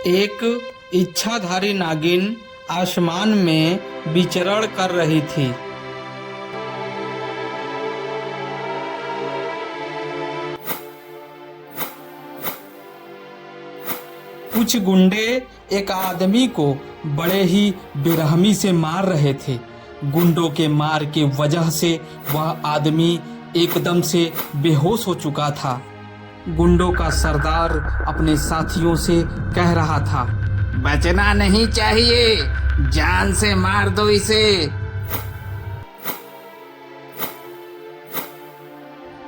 एक इच्छाधारी नागिन आसमान में विचरण कर रही थी। कुछ गुंडे एक आदमी को बड़े ही बेरहमी से मार रहे थे। गुंडों के मार के वजह से वह आदमी एकदम से बेहोश हो चुका था। गुंडों का सरदार अपने साथियों से कह रहा था, बचना नहीं चाहिए, जान से मार दो इसे।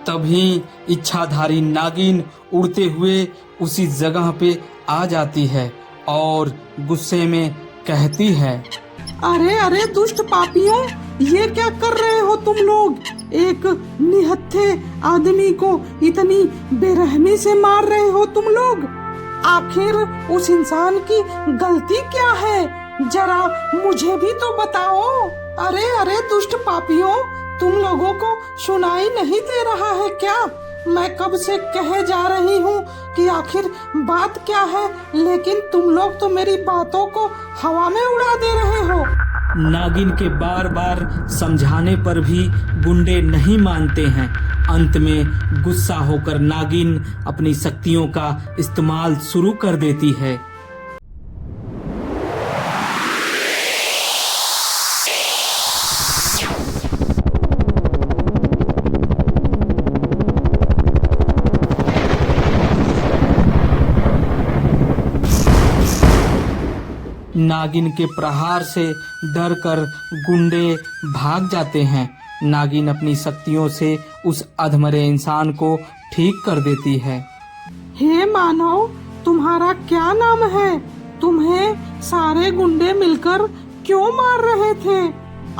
तभी इच्छाधारी नागिन उड़ते हुए उसी जगह पे आ जाती है और गुस्से में कहती है, अरे अरे दुष्ट पापियों, ये क्या कर रहे हो तुम लोग? एक निहत्थे आदमी को इतनी बेरहमी से मार रहे हो तुम लोग। आखिर उस इंसान की गलती क्या है, जरा मुझे भी तो बताओ। अरे अरे दुष्ट पापियों, तुम लोगों को सुनाई नहीं दे रहा है क्या? मैं कब से कहे जा रही हूँ कि आखिर बात क्या है, लेकिन तुम लोग तो मेरी बातों को हवा में उड़ा दे रहे हो। नागिन के बार बार समझाने पर भी गुंडे नहीं मानते हैं। अंत में गुस्सा होकर नागिन अपनी शक्तियों का इस्तेमाल शुरू कर देती है। नागिन के प्रहार से डरकर गुंडे भाग जाते हैं। नागिन अपनी शक्तियों से उस अधमरे इंसान को ठीक कर देती है। हे मानव, तुम्हारा क्या नाम है? तुम्हें सारे गुंडे मिलकर क्यों मार रहे थे?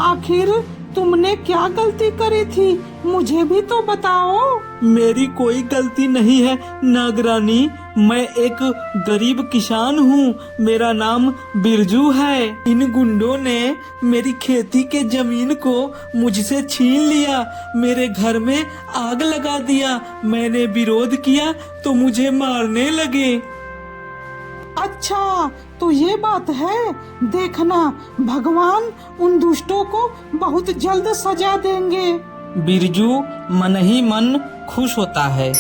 आखिर तुमने क्या गलती करी थी, मुझे भी तो बताओ। मेरी कोई गलती नहीं है नागरानी, मैं एक गरीब किसान हूँ। मेरा नाम बिरजू है। इन गुंडों ने मेरी खेती के जमीन को मुझसे छीन लिया, मेरे घर में आग लगा दिया। मैंने विरोध किया तो मुझे मारने लगे। अच्छा, तो ये बात है। देखना, भगवान उन दुष्टों को बहुत जल्द सजा देंगे। बिरजू मन ही मन खुश होता है।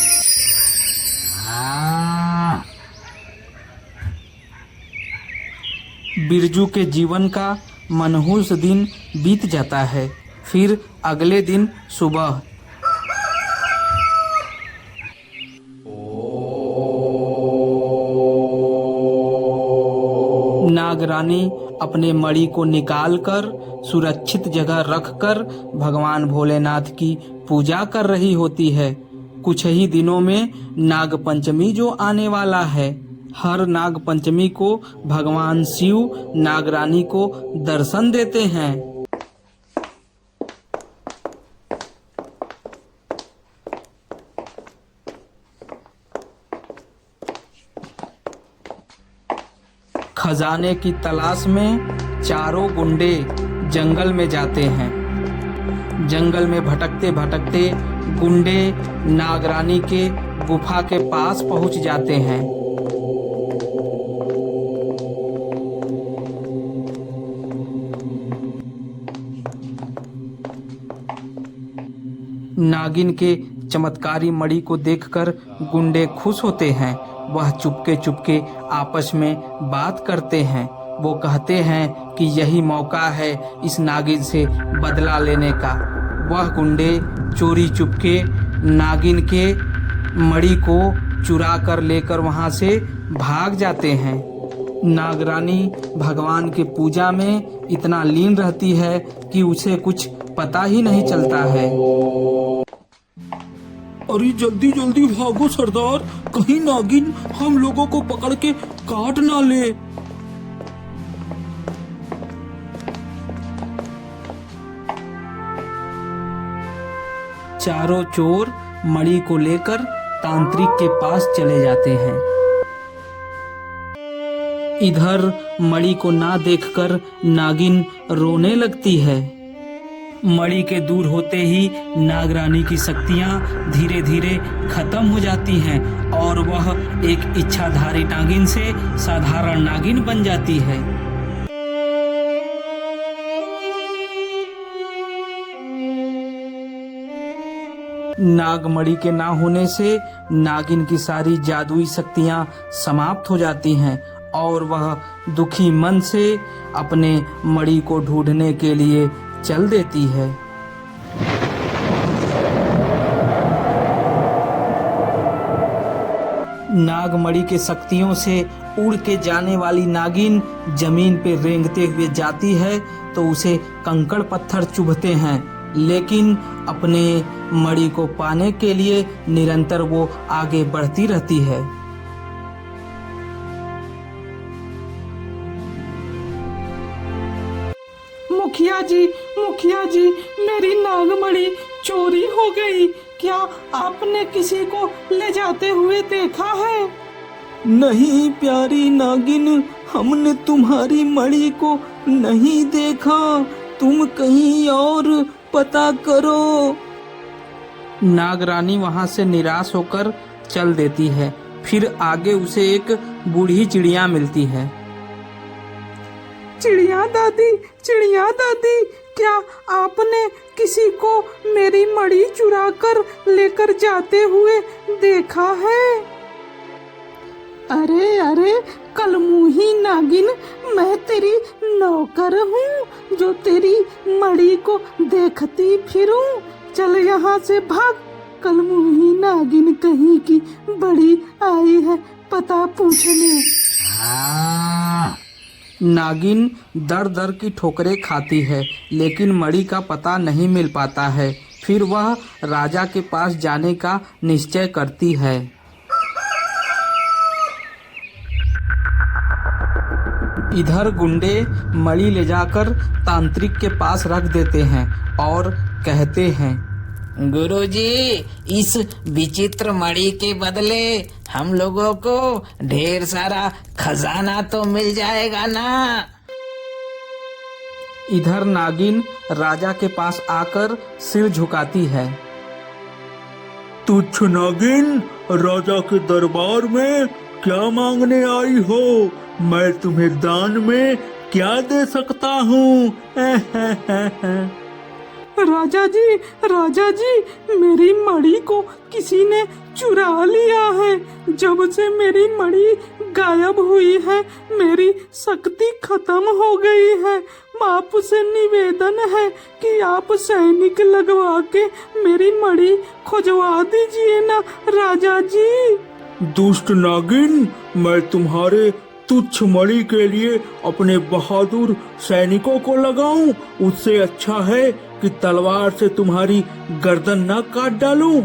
बिरजू के जीवन का मनहूस दिन बीत जाता है। फिर अगले दिन सुबह नागरानी अपने मणि को निकालकर सुरक्षित जगह रखकर भगवान भोलेनाथ की पूजा कर रही होती है। कुछ ही दिनों में नाग पंचमी जो आने वाला है। हर नाग पंचमी को भगवान शिव नागरानी को दर्शन देते हैं। खजाने की तलाश में चारों गुंडे जंगल में जाते हैं। जंगल में भटकते भटकते गुंडे नागरानी के गुफा के पास पहुंच जाते हैं। नागिन के चमत्कारी मणि को देखकर गुंडे खुश होते हैं। वह चुपके चुपके आपस में बात करते हैं। वो कहते हैं कि यही मौका है इस नागिन से बदला लेने का। वह गुंडे चोरी चुपके नागिन के मणि को चुरा कर लेकर वहां से भाग जाते हैं। नागरानी भगवान के पूजा में इतना लीन रहती है कि उसे कुछ पता ही नहीं चलता है। अरे जल्दी जल्दी भागो सरदार, कहीं नागिन हम लोगों को पकड़ के काट ना ले। चारों चोर मणि को लेकर तांत्रिक के पास चले जाते हैं। इधर मणि को ना देखकर नागिन रोने लगती है। मणि के दूर होते ही नागरानी की शक्तियां धीरे धीरे खत्म हो जाती हैं और वह एक इच्छाधारी नागिन से साधारण नागिन बन जाती है। नागमणि के ना होने से नागिन की सारी जादुई शक्तियां समाप्त हो जाती हैं और वह दुखी मन से अपने मणि को ढूंढने के लिए चल देती है। नागमणि के शक्तियों से उड़ के जाने वाली नागिन जमीन पे रेंगते हुए जाती है तो उसे कंकड़ पत्थर चुभते हैं, लेकिन अपने मणि को पाने के लिए निरंतर वो आगे बढ़ती रहती है। मुखिया जी, मेरी नागमणि चोरी हो गई। क्या आपने किसी को ले जाते हुए देखा है? नहीं प्यारी नागिन, हमने तुम्हारी मणि को नहीं देखा। तुम कहीं और पता करो। नागरानी वहां से निराश होकर चल देती है। फिर आगे उसे एक बूढ़ी चिड़िया मिलती है। चिड़िया दादी, क्या आपने किसी को मेरी मणि चुरा कर लेकर जाते हुए देखा है? अरे कलमुही नागिन, मैं तेरी नौकर हूँ जो तेरी मणि को देखती फिरूं। चल यहाँ से भाग। कलमुही नागिन कहीं की बड़ी आई है पता पूछने। नागिन दर दर की ठोकरें खाती है, लेकिन मणि का पता नहीं मिल पाता है। फिर वह राजा के पास जाने का निश्चय करती है। इधर गुंडे मणि ले जाकर तांत्रिक के पास रख देते हैं और कहते हैं, गुरुजी, इस विचित्र मणि के बदले हम लोगों को ढेर सारा खजाना तो मिल जाएगा ना। इधर नागिन राजा के पास आकर सिर झुकाती है। तुच्छ नागिन, राजा के दरबार में क्या मांगने आई हो? मैं तुम्हें दान में क्या दे सकता हूँ? राजा जी, मेरी मणि को किसी ने चुरा लिया है। जब से मेरी मणि गायब हुई है, मेरी शक्ति खत्म हो गई है। आपसे निवेदन है कि आप सैनिक लगवा के मेरी मणि खोजवा दीजिए ना राजा जी। दुष्ट नागिन, मैं तुम्हारे तुच्छ मणि के लिए अपने बहादुर सैनिकों को लगाऊं? उससे अच्छा है कि तलवार से तुम्हारी गर्दन न काट डालूं।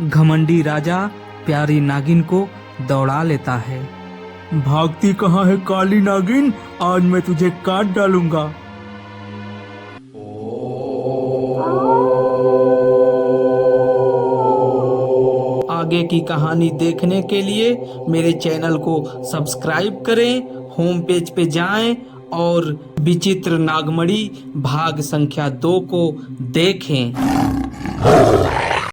घमंडी राजा प्यारी नागिन को दौड़ा लेता है। भागती कहाँ है काली नागिन? आज मैं तुझे काट डालूंगा। आगे की कहानी देखने के लिए मेरे चैनल को सब्सक्राइब करें, होम पेज पे जाएं और विचित्र नागमणि भाग संख्या 2 को देखें।